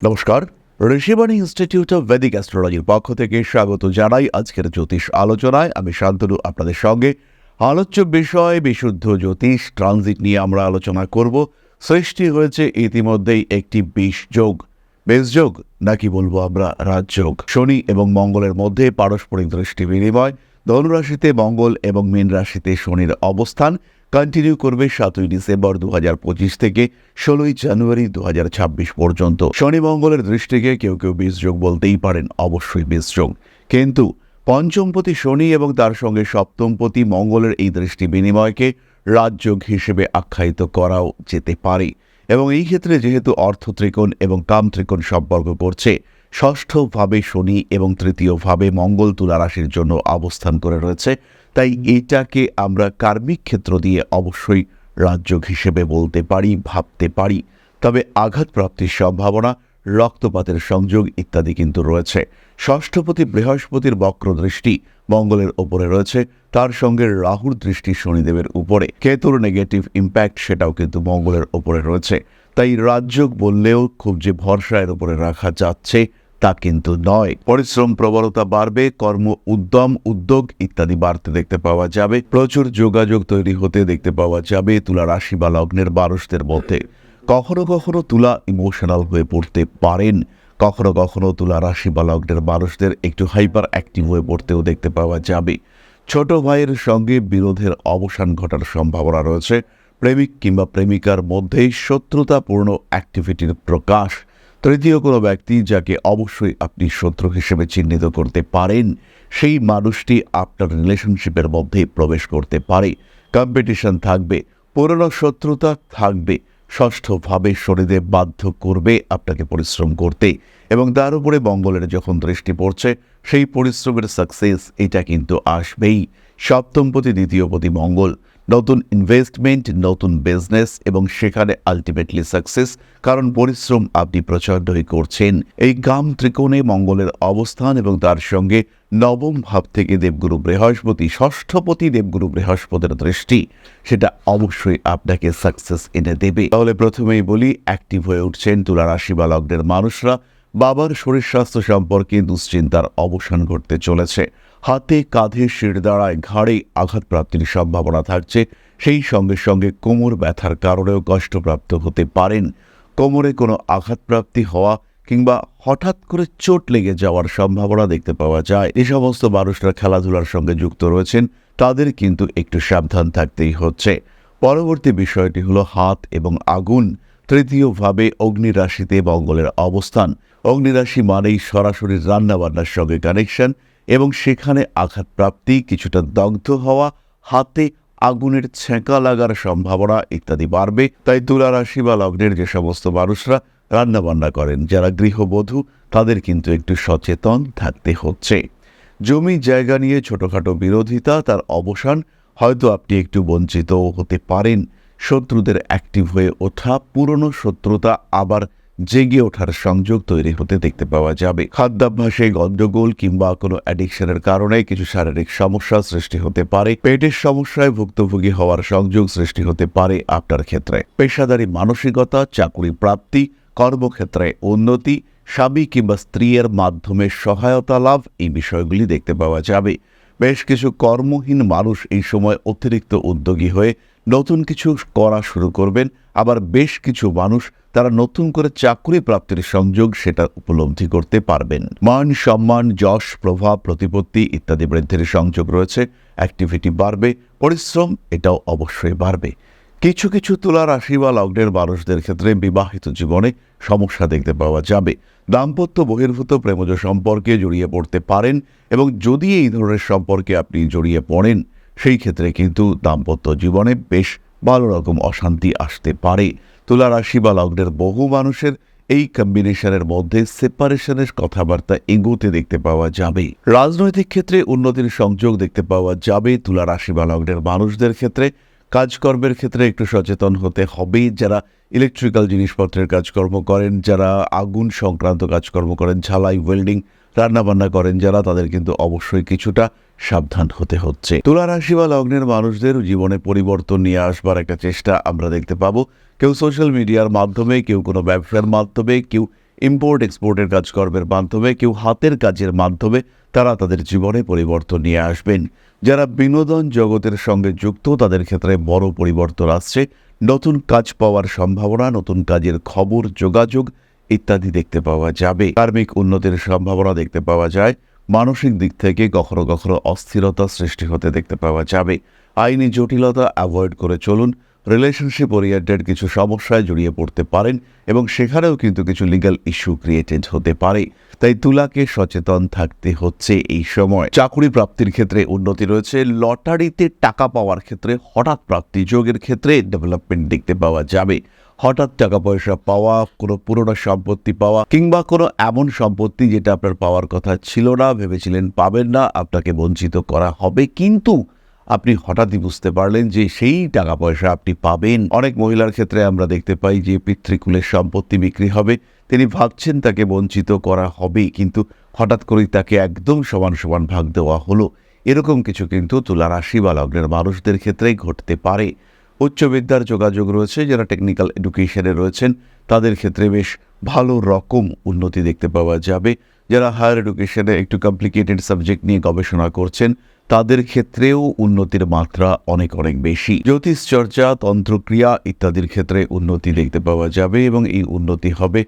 নমস্কার। Rishibani institute of Vedic অ্যাস্ট্রোলজির পক্ষ থেকে স্বাগত জানাই আজকের জ্যোতিষ আলোচনায়। আমি শান্তনু আপনাদের সঙ্গে। আলোচ্য বিষয় বিশুদ্ধ জ্যোতিষ ট্রানজিট নিয়ে আমরা আলোচনা করব। সৃষ্টি হয়েছে ইতিমধ্যেই একটি বেশযোগ নাকি বলবো আমরা রাজযোগ। শনি এবং মঙ্গলের মধ্যে পারস্পরিক দৃষ্টি বিনিময়। ধনুরাশিতে মঙ্গল এবং মীন রাশিতে শনির অবস্থান কন্টিনিউ করবে 7ই ডিসেম্বর 2025 থেকে 16ই জানুয়ারি 2026 পর্যন্ত। শনি মঙ্গলের দৃষ্টিকে কেউ কেউ বীজযোগ বলতেই পারেন, অবশ্যই বীজযোগ। কিন্তু পঞ্চমপতি শনি এবং তার সঙ্গে সপ্তমপতি মঙ্গলের এই দৃষ্টি বিনিময়কে রাজযোগ হিসেবে আখ্যায়িত করাও যেতে পারে। এবং এই ক্ষেত্রে যেহেতু অর্থ ত্রিকোণ এবং কাম ত্রিকোণ সম্পর্ক করছে, ষষ্ঠভাবে শনি এবং তৃতীয়ভাবে মঙ্গল তুলা রাশির জন্য অবস্থান করে রয়েছে, তাই এটাকে আমরা কার্মিক ক্ষেত্র দিয়ে অবশ্যই রাজযোগ হিসেবে বলতে পারি, ভাবতে পারি। তবে আঘাতপ্রাপ্তির সম্ভাবনা, রক্তপাতের সংযোগ ইত্যাদি কিন্তু রয়েছে। ষষ্ঠপতি বৃহস্পতির বক্র দৃষ্টি মঙ্গলের ওপরে রয়েছে, তার সঙ্গে রাহুর দৃষ্টি শনিদেবের উপরে। কেতুর নেগেটিভ ইম্প্যাক্ট সেটাও কিন্তু মঙ্গলের ওপরে রয়েছে। তাই রাজযোগ বললেও খুব যে ভরসা এর উপরে রাখা যাচ্ছে তা কিন্তু নয়। পরিশ্রম প্রবণতা বাড়বে, কর্ম উদ্যোগ ইত্যাদি বাড়তে দেখতে পাওয়া যাবে। প্রচুর যোগাযোগ তৈরি হতে দেখতে পাওয়া যাবে তুলা রাশি বা লগ্নের মানুষদের মধ্যে। কখনো কখনো তুলা ইমোশনাল হয়ে পড়তে পারেন, কখনো কখনো তুলা রাশি বা লগ্নের মানুষদের একটু হাইপার অ্যাক্টিভ হয়ে পড়তেও দেখতে পাওয়া যাবে। ছোট ভাইয়ের সঙ্গে বিরোধের অবসান ঘটার সম্ভাবনা রয়েছে। প্রেমিক কিংবা প্রেমিকার মধ্যেই শত্রুতাপূর্ণ অ্যাক্টিভিটির প্রকাশ। তৃতীয় কোনো ব্যক্তি যাকে অবশ্যই আপনি শত্রু হিসেবে চিহ্নিত করতে পারেন, সেই মানুষটি আপনার রিলেশনশিপের মধ্যে প্রবেশ করতে পারে। কম্পিটিশন থাকবে, পুরনো শত্রুতা থাকবে। ষষ্ঠভাবে শনিদেব বাধ্য করবে আপনাকে পরিশ্রম করতে, এবং তার উপরে মঙ্গলের যখন দৃষ্টি পড়ছে, সেই পরিশ্রমের সাকসেস এটা কিন্তু আসবেই। সপ্তমপতি দ্বিতীয়পতি মঙ্গল, নতুন ইনভেস্টমেন্ট, নতুন বিজনেস এবং সেখানে আলটিমেটলি সাকসেস, কারণ পরিশ্রম আপনি প্রচণ্ডই করছেন। এই কাম ত্রিকোণে মঙ্গলের অবস্থান এবং তার সঙ্গে নবম ভাব থেকে দেবগুরু বৃহস্পতি, ষষ্ঠপতি দেবগুরু বৃহস্পতির দৃষ্টি, সেটা অবশ্যই আপনাকে সাকসেস এনে দেবে। তাহলে প্রথমেই বলি, অ্যাক্টিভ হয়ে উঠছেন তুলা রাশি বা লগ্নের মানুষরা। বাবার শরীর স্বাস্থ্য সম্পর্কে দুশ্চিন্তার অবসান ঘটতে চলেছে। হাতে, কাঁধে, শিরদাঁড়ায়, ঘাড়ে আঘাতপ্রাপ্তির সম্ভাবনা থাকছে। সেই সঙ্গে সঙ্গে কোমর ব্যথার কারণেও কষ্টপ্রাপ্ত হতে পারেন। কোমরে কোনো আঘাতপ্রাপ্তি হওয়া কিংবা হঠাৎ করে চোট লেগে যাওয়ার সম্ভাবনা দেখতে পাওয়া যায়। এই সমস্ত মানুষরা খেলাধুলার সঙ্গে যুক্ত রয়েছেন, তাদের কিন্তু একটু সাবধান থাকতেই হচ্ছে। পরবর্তী বিষয়টি হলো হাত এবং আগুন। তৃতীয়ভাবে অগ্নিরাশিতে মঙ্গলের অবস্থান। অগ্নিরাশি মানেই সরাসরি রান্নাবান্নার সঙ্গে কানেকশন, এবং সেখানে আঘাতপ্রাপ্তি, কিছুটা দগ্ধ হওয়া, হাতে আগুনের ছেঁকা লাগার সম্ভাবনা ইত্যাদি বাড়বে। তাই তুলা রাশি বা লগ্নের যে সমস্ত মানুষরা রান্নাবান্না করেন, যারা গৃহবধূ, তাদের কিন্তু একটু সচেতন থাকতে হচ্ছে। জমি জায়গা নিয়ে ছোটখাটো বিরোধিতা, তার অবসান, হয়তো আপনি একটু বঞ্চিত হতে পারেন। শত্রুদের অ্যাক্টিভ হয়ে ওঠা, পুরনো শত্রুতা আবার জেগে ওঠার সংযোগ তৈরি হতে দেখতে পাওয়া যাবে। খাদ্যাভ্যাসে গণ্ডগোল কিংবা কোনো অ্যাডিকশনের কারণে কিছু শারীরিক সমস্যা সৃষ্টি হতে পারে। পেটের সমস্যায় ভুক্তভোগী হওয়ার সংযোগ সৃষ্টি হতে পারে আপনার ক্ষেত্রে। পেশাদারি মানসিকতা, চাকরি প্রাপ্তি, কর্মক্ষেত্রে উন্নতি, স্বামী কিংবা স্ত্রীর মাধ্যমে সহায়তা লাভ, এই বিষয়গুলি দেখতে পাওয়া যাবে। বেশ কিছু কর্মহীন মানুষ এই সময় অতিরিক্ত উদ্যোগী হয়ে নতুন কিছু করা শুরু করবেন। আবার বেশ কিছু মানুষ তারা নতুন করে চাকরি প্রাপ্তির সংযোগ সেটা উপলব্ধি করতে পারবেন। মান সম্মান, যশ, প্রভাব, প্রতিপত্তি ইত্যাদি বৃদ্ধির সংযোগ রয়েছে। অ্যাক্টিভিটি বাড়বে, পরিশ্রম এটাও অবশ্যই বাড়বে। কিছু কিছু তুলা রাশি বা লগ্নের মানুষদের ক্ষেত্রে বিবাহিত জীবনে সমস্যা দেখতে পাওয়া যাবে। দাম্পত্য বহির্ভূত প্রেমজ সম্পর্কে জড়িয়ে পড়তে পারেন, এবং যদি এই ধরনের সম্পর্কে আপনি জড়িয়ে পড়েন, সেই ক্ষেত্রে কিন্তু দাম্পত্য জীবনে বেশ ভালো রকম অশান্তি আসতে পারে। তুলা রাশি বা লগ্নের বহু মানুষের এই কম্বিনেশনের মধ্যে সেপারেশনের কথাবার্তা এগোতে দেখতে পাওয়া যাবে। রাজনৈতিক ক্ষেত্রে উন্নতির সংযোগ দেখতে পাওয়া যাবে তুলা রাশি বা লগ্নের মানুষদের ক্ষেত্রে। কাজকর্মের ক্ষেত্রে একটু সচেতন হতে হবে। যারা ইলেকট্রিক্যাল জিনিসপত্রের কাজকর্ম করেন, যারা আগুন সংক্রান্ত কাজকর্ম করেন, ঝালাই, ওয়েল্ডিং, রান্নাবান্না করেন যারা, তাদের কিন্তু অবশ্যই কিছুটা সাবধান হতে হচ্ছে। তুলা রাশি বা লগ্নের মানুষদের জীবনে পরিবর্তন নিয়ে আসবার একটা চেষ্টা আমরা দেখতে পাবো। কেউ সোশ্যাল মিডিয়ার মাধ্যমে, কেউ কোনো ব্যবসার মাধ্যমে, কেউ ইম্পোর্ট এক্সপোর্টের কাজকর্মের মাধ্যমে, কেউ হাতের কাজের মাধ্যমে তারা তাদের জীবনে পরিবর্তন নিয়ে আসবেন। যারা বিনোদন জগতের সঙ্গে যুক্ত তাদের ক্ষেত্রে বড় পরিবর্তন আসছে। নতুন কাজ পাওয়ার সম্ভাবনা, নতুন কাজের খবর, যোগাযোগ ইত্যাদি দেখতে পাওয়া যাবে। কার্মিক উন্নতির সম্ভাবনা দেখতে পাওয়া যায়। মানসিক দিক থেকে কখনো কখনো অস্থিরতা সৃষ্টি হতে দেখতে পাওয়া যাবে। আইনি জটিলতা অ্যাভয়েড করে চলুন। রিলেশনশিপ ওরিয়েন্টেড কিছু সমস্যায় জড়িয়ে পড়তে পারেন এবং সেখানেও কিন্তু কিছু লিগ্যাল ইস্যু ক্রিয়েটেড হতে পারে। তাই তুলাকে সচেতন থাকতে হচ্ছে এই সময়। চাকরি প্রাপ্তির ক্ষেত্রে উন্নতি রয়েছে। লটারিতে টাকা পাওয়ার ক্ষেত্রে হঠাৎ প্রাপ্তি যোগের ক্ষেত্রে ডেভেলপমেন্ট দেখতে পাওয়া যাবে। হঠাৎ টাকা পয়সা পাওয়া, কোনো পুরনো সম্পত্তি পাওয়া, কিংবা কোনো এমন সম্পত্তি যেটা আপনার পাওয়ার কথা ছিল না, ভেবেছিলেন পাবেন না, আপনাকে বঞ্চিত করা হবে, কিন্তু আপনি হঠাৎই বুঝতে পারলেন যে সেই টাকা পয়সা আপনি পাবেন। অনেক মহিলার ক্ষেত্রে আমরা দেখতে পাই যে পিতৃকুলের সম্পত্তি বিক্রি হবে, তিনি ভাবছেন তাকে বঞ্চিত করা হবে, কিন্তু হঠাৎ করেই তাকে একদম সমান সমান ভাগ দেওয়া হলো। এরকম কিছু কিন্তু তুলা রাশি বা লগ্নের মানুষদের ক্ষেত্রেই ঘটতে পারে। উচ্চ বিদ্যার যোগাযোগ রয়েছে। যারা টেকনিক্যাল এডুকেশনে রয়েছেন তাদের ক্ষেত্রে বেশ ভালো রকম উন্নতি দেখতে পাওয়া যাবে। যারা হায়ার এডুকেশনে একটু কমপ্লিকেটেড সাবজেক্ট নিয়ে গবেষণা করছেন তাদের ক্ষেত্রেও উন্নতির মাত্রা অনেক অনেক বেশি। জ্যোতিষ চর্চা, তন্ত্রক্রিয়া ইত্যাদির ক্ষেত্রে উন্নতি দেখতে পাওয়া যাবে এবং এই উন্নতি হবে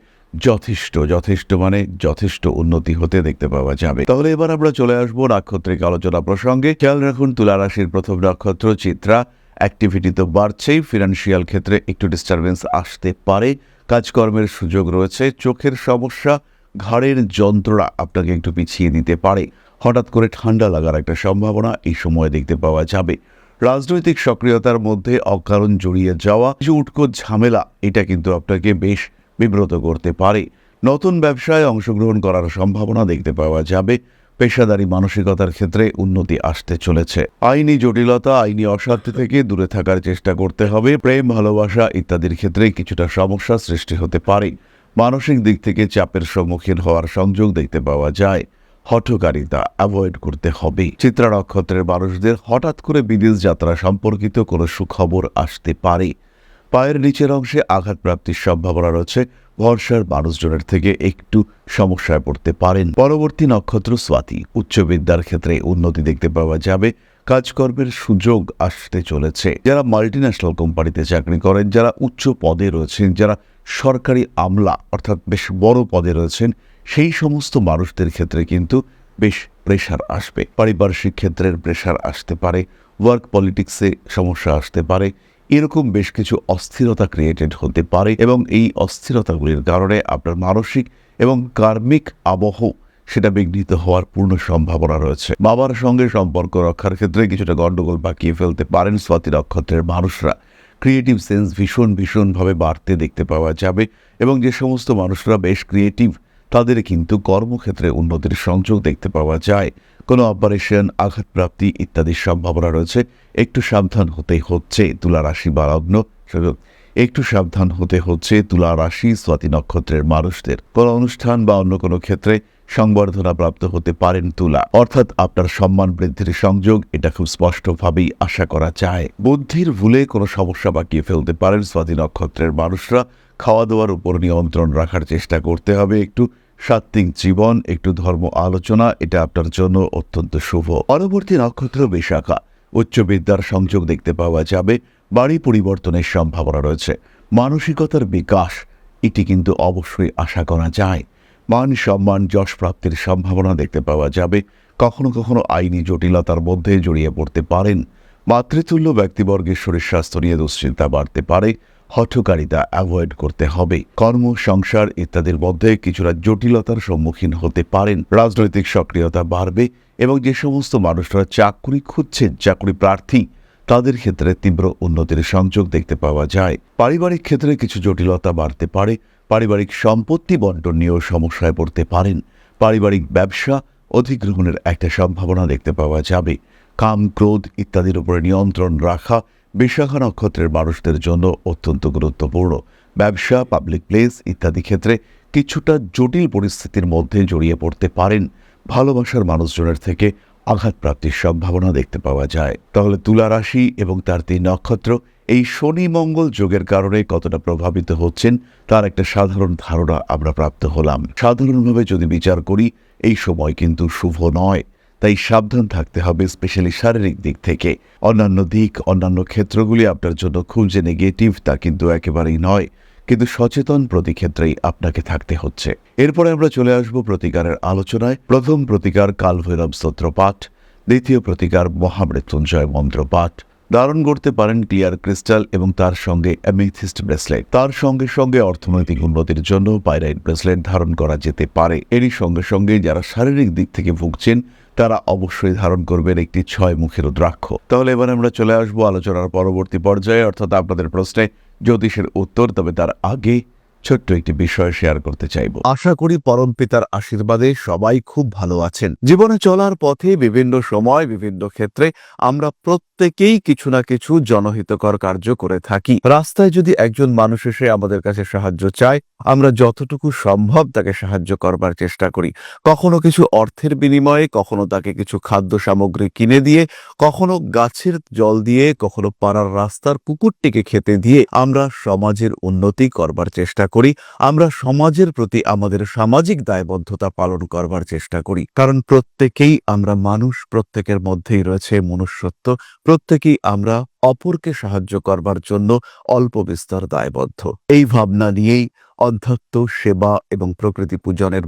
যথেষ্ট উন্নতি হতে দেখতে পাওয়া যাবে। তাহলে এবার আমরা চলে আসবো নাক্ষত্রিক আলোচনা প্রসঙ্গে। খেয়াল রাখুন, তুলা রাশির প্রথম নক্ষত্র চিত্রা। অ্যাক্টিভিটি তো বাড়ছেই, ফিনান্সিয়াল ক্ষেত্রে একটু ডিস্টারবেন্স আসতে পারে। কাজকর্মের সুযোগ রয়েছে। চোখের সমস্যা, ঘাড়ের যন্ত্রণা আপনাকে একটু পিছিয়ে দিতে পারে। হঠাৎ করে ঠান্ডা লাগার একটা সম্ভাবনা এই সময় দেখতে পাওয়া যাবে। রাজনৈতিক সক্রিয়তার মধ্যে অকারণ জড়িয়ে যাওয়া, কিছু উটকো ঝামেলা, এটা কিন্তু আপনাকে বেশ বিব্রত করতে পারে। নতুন ব্যবসায় অংশগ্রহণ করার সম্ভাবনা দেখতে পাওয়া যাবে। পেশাদারি মানসিকতার ক্ষেত্রে উন্নতি আসতে চলেছে। আইনি জটিলতা, আইনি অশান্তি থেকে দূরে থাকার চেষ্টা করতে হবে। প্রেম, ভালোবাসা ইত্যাদির ক্ষেত্রে কিছুটা সমস্যা সৃষ্টি হতে পারে। মানসিক দিক থেকে চাপের সম্মুখীন হওয়ার সংযোগ দেখতে পাওয়া যায়। হঠকারিতা অ্যাভয়েড করতে হবে। চিত্রা নক্ষত্রের মানুষদের হঠাৎ করে বিদেশ যাত্রা সম্পর্কিত কোনো সুখবর আসতে পারে। পায়ের নিচের অংশে আঘাতপ্রাপ্তির সম্ভাবনা রয়েছে। ভরসার মানুষজনের থেকে একটু সমস্যায় পড়তে পারেন। পরবর্তী নক্ষত্র স্বাতী। উচ্চ বিদ্যার ক্ষেত্রে উন্নতি দেখতে পাওয়া যাবে। কাজকর্মের সুযোগ আসতে চলেছে। যারা মাল্টিন্যাশনাল কোম্পানিতে চাকরি করেন, যারা উচ্চ পদে রয়েছেন, যারা সরকারি আমলা অর্থাৎ বেশ বড় পদে রয়েছেন, সেই সমস্ত মানুষদের ক্ষেত্রে কিন্তু বেশ প্রেশার আসবে। পারিপার্শ্বিক ক্ষেত্রের প্রেশার আসতে পারে। ওয়ার্ক পলিটিক্সে সমস্যা আসতে পারে। এরকম বেশ কিছু অস্থিরতা ক্রিয়েটেড হতে পারে এবং এই অস্থিরতাগুলির কারণে আপনার মানসিক এবং কার্মিক আবহ সেটা বিঘ্নিত হওয়ার পূর্ণ সম্ভাবনা রয়েছে। বাবার সঙ্গে সম্পর্ক রক্ষার ক্ষেত্রে কিছুটা গণ্ডগোল পাকিয়ে ফেলতে পারেন স্বাতী নক্ষত্রের মানুষরা। ক্রিয়েটিভ সেন্স ভীষণভাবে বাড়তে দেখতে পাওয়া যাবে এবং যে সমস্ত মানুষরা বেশ ক্রিয়েটিভ তাদের কিন্তু কর্মক্ষেত্রে উন্নতির সংযোগ দেখতে পাওয়া যায়। কোনো অপারেশন, আঘাতপ্রাপ্তি ইত্যাদির সম্ভাবনা রয়েছে। একটু সাবধান হতে হচ্ছে তুলা রাশি বা লগ্ন, একটু সাবধান হতে হচ্ছে তুলা রাশি স্বাতী নক্ষত্রের মানুষদের। কোনো অনুষ্ঠান বা অন্য কোনো ক্ষেত্রে সংবর্ধনা প্রাপ্ত হতে পারেন তুলা, অর্থাৎ আপনার সম্মান বৃদ্ধির সংযোগ এটা খুব স্পষ্টভাবেই আশা করা যায়। বুদ্ধির ভুলে কোনো সমস্যা বাকিয়ে ফেলতে পারেন স্বাতী নক্ষত্রের মানুষরা। খাওয়া দাওয়ার উপর নিয়ন্ত্রণ রাখার চেষ্টা করতে হবে। একটু সাত্ত্বিক জীবন, একটু ধর্ম আলোচনা, এটা আপনার জন্য অত্যন্ত শুভ। পরবর্তী নক্ষত্র বিশাখা। উচ্চ বিদ্যার সংযোগ দেখতে পাওয়া যাবে। বাড়ি পরিবর্তনের সম্ভাবনা রয়েছে। মানসিকতার বিকাশ এটি কিন্তু অবশ্যই আশা করা যায়। মান সম্মান, যশ প্রাপ্তির সম্ভাবনা দেখতে পাওয়া যাবে। কখনো কখনো আইনি জটিলতার মধ্যে জড়িয়ে পড়তে পারেন। মাতৃতুল্য ব্যক্তিবর্গের শরীর স্বাস্থ্য নিয়ে দুশ্চিন্তা বাড়তে পারে। হঠকারিতা অ্যাভয়েড করতে হবে। কর্ম, সংসার ইত্যাদির মধ্যে কিছুটা জটিলতার সম্মুখীন হতে পারেন। রাজনৈতিক সক্রিয়তা বাড়বে এবং যে সমস্ত মানুষরা চাকরি খুঁজছেন, চাকরি প্রার্থী, তাদের ক্ষেত্রে তীব্র উন্নতির সংযোগ দেখতে পাওয়া যায়। পারিবারিক ক্ষেত্রে কিছু জটিলতা বাড়তে পারে। পারিবারিক সম্পত্তি বন্টন নিয়েও সমস্যায় পড়তে পারেন। পারিবারিক ব্যবসা অধিগ্রহণের একটা সম্ভাবনা দেখতে পাওয়া যাবে। কাম, ক্রোধ ইত্যাদির উপরে নিয়ন্ত্রণ রাখা বিশাখা নক্ষত্রের মানুষদের জন্য অত্যন্ত গুরুত্বপূর্ণ। ব্যবসা, পাবলিক প্লেস ইত্যাদি ক্ষেত্রে কিছুটা জটিল পরিস্থিতির মধ্যে জড়িয়ে পড়তে পারেন। ভালোবাসার মানুষজনের থেকে আঘাতপ্রাপ্তির সম্ভাবনা দেখতে পাওয়া যায়। তাহলে তুলা রাশি এবং তার 3 নক্ষত্র এই শনি মঙ্গল যোগের কারণে কতটা প্রভাবিত হচ্ছেন তার একটা সাধারণ ধারণা আমরা প্রাপ্ত হলাম। সাধারণভাবে যদি বিচার করি এই সময় কিন্তু শুভ নয়, তাই সাবধান থাকতে হবে, স্পেশালি শারীরিক দিক থেকে। অন্যান্য ক্ষেত্রগুলি আপনার জন্য খুব যে নেগেটিভ তা কিন্তু একেবারেই নয়, কিন্তু সচেতন প্রতি ক্ষেত্রেই আপনাকে থাকতে হচ্ছে। এরপরে আমরা চলে আসব প্রতিকারের আলোচনায়। প্রথম প্রতিকার কালভৈরব স্তোত্র পাঠ, দ্বিতীয় প্রতিকার মহামৃত্যুঞ্জয় মন্ত্র পাঠ। ধারণ করতে পারেন ক্লিয়ার ক্রিস্টাল এবং তার সঙ্গে অ্যামেথিস্ট ব্রেসলেট। তার সঙ্গে সঙ্গে অর্থনৈতিক উন্নতির জন্য পাইরাইট ব্রেসলেট ধারণ করা যেতে পারে। এরই সঙ্গে সঙ্গে যারা শারীরিক দিক থেকে ভুগছেন তারা অবশ্যই ধারণ করবেন একটি 6 মুখী রুদ্রাক্ষ। তাহলে এবার আমরা চলে আসবো আলোচনার পরবর্তী পর্যায়ে, অর্থাৎ আপনাদের প্রশ্নে জ্যোতিষের উত্তর। তবে তার আগে ছোট্ট একটি বিষয় শেয়ার করতে চাইব। আশা করি পরম পিতার আশীর্বাদে সবাই খুব ভালো আছেন। জীবনে চলার পথে বিভিন্ন সময় বিভিন্ন ক্ষেত্রে আমরা প্রত্যেকেই কিছু না কিছু জনহিতকর কার্য করে থাকি। রাস্তায় যদি একজন মানুষ এসে আমাদের কাছে সাহায্য চায়, আমরা যতটুকু সম্ভব তাকে সাহায্য করবার চেষ্টা করি। কখনো কিছু অর্থের বিনিময়ে, কখনো তাকে কিছু খাদ্য সামগ্রী কিনে দিয়ে, কখনো গাছের জল দিয়ে, কখনো পাড়ার রাস্তার কুকুরটিকে খেতে দিয়ে আমরা সমাজের উন্নতি করবার চেষ্টা করি। আমরা সমাজের প্রতি আমাদের সামাজিক দায়বদ্ধতা পালন করবার চেষ্টা করি, কারণ প্রত্যেকেই আমরা মানুষ, প্রত্যেকের মধ্যেই রয়েছে মনুষ্যত্ব, প্রত্যেকেই আমরা অপরকে সাহায্য করবার জন্য অল্প বিস্তর দায়বদ্ধ। এই ভাবনা নিয়েই অধ্যাত্ম সেবা এবং প্রকৃতি পূজনের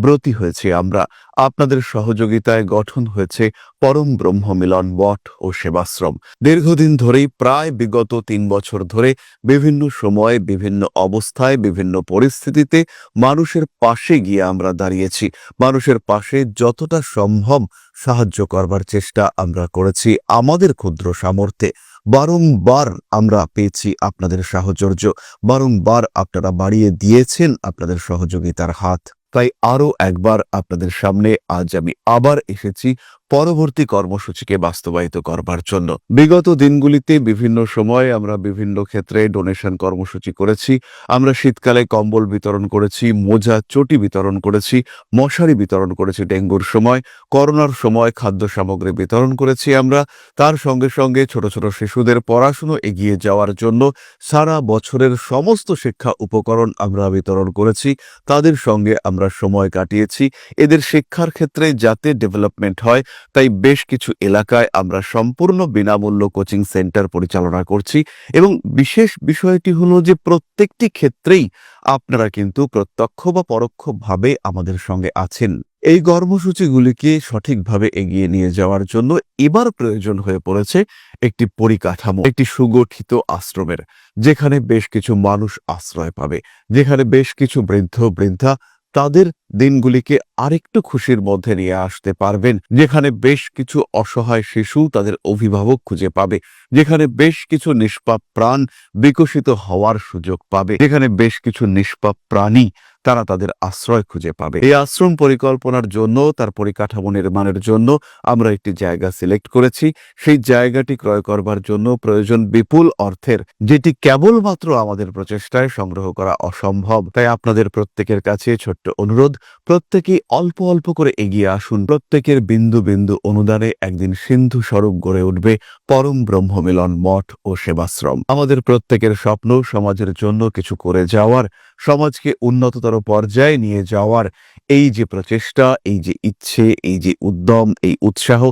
ব্রতী হয়েছে আমরা। আপনাদের সহযোগিতায় গঠন হয়েছে পরম ব্রহ্ম মিলন মঠ ও সেবাশ্রম। দীর্ঘদিন ধরেই, প্রায় বিগত 3 বছর ধরে বিভিন্ন সময়ে, বিভিন্ন অবস্থায়, বিভিন্ন পরিস্থিতিতে মানুষের পাশে গিয়ে আমরা দাঁড়িয়েছি। মানুষের পাশে যতটা সম্ভব সাহায্য করবার চেষ্টা আমরা করেছি আমাদের ক্ষুদ্র সামর্থ্যে। বারংবার আমরা পেয়েছি আপনাদের সাহচর্য, বারংবার আপনারা বাড়িয়ে দিয়েছেন আপনাদের সহযোগিতার হাত। তাই আরও একবার আপনাদের সামনে আজ আমি আবার এসেছি পরবর্তী কর্মসূচিকে বাস্তবায়িত করবার জন্য। বিগত দিনগুলিতে বিভিন্ন সময়ে আমরা বিভিন্ন ক্ষেত্রে ডোনেশন কর্মসূচি করেছি। আমরা শীতকালে কম্বল বিতরণ করেছি, মোজা চটি বিতরণ করেছি, মশারি বিতরণ করেছি ডেঙ্গুর সময়, করোনার সময় খাদ্য সামগ্রী বিতরণ করেছি আমরা। তার সঙ্গে সঙ্গে ছোট ছোট শিশুদের পড়াশুনো এগিয়ে যাওয়ার জন্য সারা বছরের সমস্ত শিক্ষা উপকরণ আমরা বিতরণ করেছি। তাদের সঙ্গে আমরা সময় কাটিয়েছি। এদের শিক্ষার ক্ষেত্রে যাতে ডেভেলপমেন্ট হয়, তাই বেশ কিছু এলাকায় আমরা সম্পূর্ণ বিনামূল্য কোচিং সেন্টার পরিচালনা করছি। এবং বিশেষ বিষয়টি হলো যে প্রত্যেকটি ক্ষেত্রেই আপনারা কিন্তু প্রত্যক্ষ বা পরোক্ষভাবে আমাদের সঙ্গে আছেন। এই কর্মসূচিগুলিকে সঠিকভাবে এগিয়ে নিয়ে যাওয়ার জন্য এবার প্রয়োজন হয়ে পড়েছে একটি পরিকাঠামো, একটি সুগঠিত আশ্রমের, যেখানে বেশ কিছু মানুষ আশ্রয় পাবে, যেখানে বেশ কিছু বৃদ্ধ বৃদ্ধা তাদের দিনগুলিকে আরেকটু খুশির মধ্যে নিয়ে আসতে পারবেন, যেখানে বেশ কিছু অসহায় শিশু তাদের অভিভাবক খুঁজে পাবে, যেখানে বেশ কিছু নিষ্পাপ প্রাণ বিকশিত হওয়ার সুযোগ পাবে, যেখানে বেশ কিছু নিষ্পাপ প্রাণী তারা তাদের আশ্রয় খুঁজে পাবে। এই আশ্রম পরিকল্পনার জন্য, তার পরিকাঠামো নির্মাণের জন্য আমরা একটি জায়গা সিলেক্ট করেছি। সেই জায়গাটি ক্রয় করবার জন্য প্রয়োজন বিপুল অর্থের, যেটি কেবলমাত্র আমাদের প্রচেষ্টায় সংগ্রহ করা অসম্ভব। তাই আপনাদের প্রত্যেকের কাছে ছোট্ট অনুরোধ, প্রত্যেকেই অল্প অল্প করে এগিয়ে আসুন। প্রত্যেকের বিন্দু বিন্দু অনুদানে একদিন সিন্ধু স্বরূপ গড়ে উঠবে পরম ব্রহ্ম মিলন মঠ ও সেবাশ্রম। আমাদের প্রত্যেকের স্বপ্ন সমাজের জন্য কিছু করে যাওয়ার, সমাজকে উন্নততর পর্যায়ে নিয়ে যাওয়ার। এই যে প্রচেষ্টা, এই যে ইচ্ছে, এই যে উদ্যম, এই উৎসাহ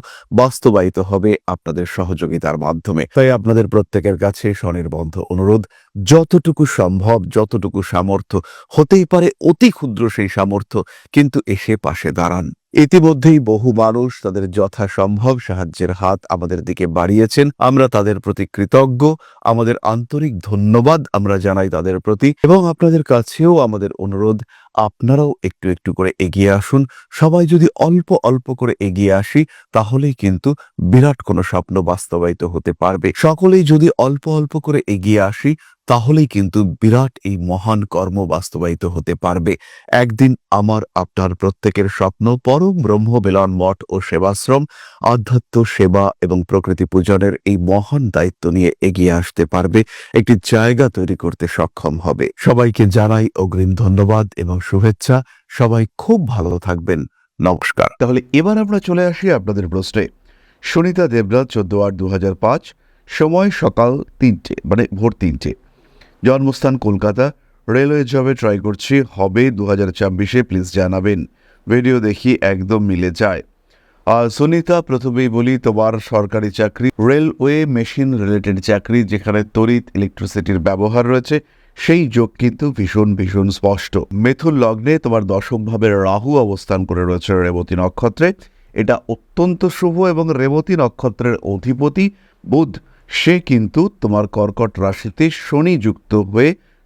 বাস্তবায়িত হবে আপনাদের সহযোগিতার মাধ্যমে। তাই আপনাদের প্রত্যেকের কাছে স্বনির্বন্ধ অনুরোধ, যতটুকু সম্ভব, যতটুকু সামর্থ্য, হতেই পারে অতি ক্ষুদ্র সেই সামর্থ্য, কিন্তু এসে পাশে দাঁড়ান। ইতিমধ্যেই বহু মানুষ তাদের যথাসম্ভব সাহায্যের হাত আমাদের দিকে বাড়িয়েছেন। আমরা তাদের প্রতি কৃতজ্ঞ, আমাদের আন্তরিক ধন্যবাদ আমরা জানাই তাদের প্রতি। এবং আপনাদের কাছেও আমাদের অনুরোধ, আপনারাও একটু একটু করে এগিয়ে আসুন। সবাই যদি অল্প অল্প করে এগিয়ে আসি, তাহলেই কিন্তু বিরাট কোনো স্বপ্ন বাস্তবায়িত হতে পারবে। সকলেই যদি অল্প অল্প করে এগিয়ে আসি, তাহলেই কিন্তু বিরাট এই মহান কর্ম বাস্তবায়িত হতে পারবে। একদিন আমার আপনার প্রত্যেকের স্বপ্ন পরম ব্রহ্ম মিলন মঠ ও সেবাশ্রম আধ্যাত্ম সেবা এবং প্রকৃতি পূজনের এই মহান দায়িত্ব নিয়ে এগিয়ে আসতে পারবে, একটি জায়গা তৈরি করতে সক্ষম হবে। সবাইকে জানাই অগ্রিম ধন্যবাদ এবং শুভেচ্ছা। সবাই খুব ভালো থাকবেন। নমস্কার। তাহলে এবার আমরা চলে আসি আপনাদের প্রশ্নে। সুনিতা দেবরাজ, 14/8/2005, সময় সকাল 3টে, মানে ভোর 3টে। জন্মস্থান কলকাতা। রেলওয়ে জবে ট্রাই করছি, হবে 2024-এ, প্লিজ জানাবেন। ভিডিও দেখি একদম মিলে যায়। সুনিতা, প্রথমেই বলি, তোমার সরকারি চাকরি, রেলওয়ে মেশিন রিলেটেড চাকরি, যেখানে তড়িৎ ইলেকট্রিসিটির ব্যবহার রয়েছে, সেই যোগ কিন্তু ভীষণ ভীষণ স্পষ্ট। মিথুন লগ্নে তোমার দশম ভাবে রাহু অবস্থান করে রয়েছে রেবতী নক্ষত্রে। এটা অত্যন্ত শুভ, এবং রেবতী নক্ষত্রের অধিপতি বুধ, সে কিন্তু তোমার কর্কট রাশিতে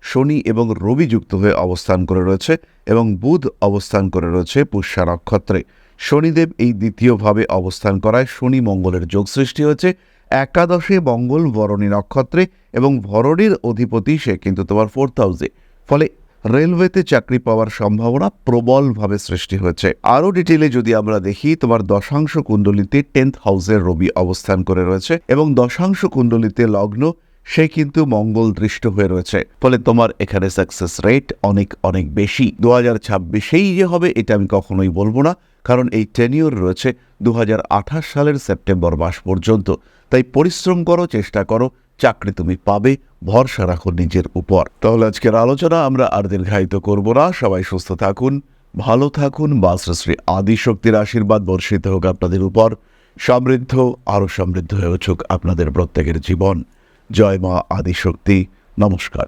শনি এবং রবি যুক্ত হয়ে অবস্থান করে রয়েছে, এবং বুধ অবস্থান করে রয়েছে পুষ্যা নক্ষত্রে। শনিদেব এই দ্বিতীয়ভাবে অবস্থান করায় শনি মঙ্গলের যোগ সৃষ্টি হয়েছে। একাদশে মঙ্গল ভরণী নক্ষত্রে, এবং ভরণীর অধিপতি সে কিন্তু তোমার 4th হাউসে। ফলে রেলওয়েতে চাকরি পাওয়ার সম্ভাবনা প্রবলভাবে সৃষ্টি হয়েছে। আরও ডিটেলে যদি আমরা দেখি, তোমার দশাংশ কুণ্ডলিতে 10th হাউসের রবি অবস্থান করে রয়েছে, এবং দশাংশ কুণ্ডলিতে লগ্ন, সে কিন্তু মঙ্গল দৃষ্ট হয়ে রয়েছে। ফলে তোমার এখানে সাকসেস রেট অনেক অনেক বেশি। 2026-এই যে হবে এটা আমি কখনোই বলবো না, কারণ এই টেনিওর রয়েছে 2028 সালের সেপ্টেম্বর মাস পর্যন্ত। তাই পরিশ্রম করো, চেষ্টা করো, চাকরি তুমি পাবে, ভরসা রাখো নিজের উপর। তাহলে আজকের আলোচনা আমরা আর দীর্ঘায়িত করব না। সবাই সুস্থ থাকুন, ভালো থাকুন, মা শ্রী আদিশক্তির আশীর্বাদ বর্ষিত হোক আপনাদের উপর। সমৃদ্ধ, আরও সমৃদ্ধ হয়ে উঠুক আপনাদের প্রত্যেকের জীবন। জয় মা আদিশক্তি। নমস্কার।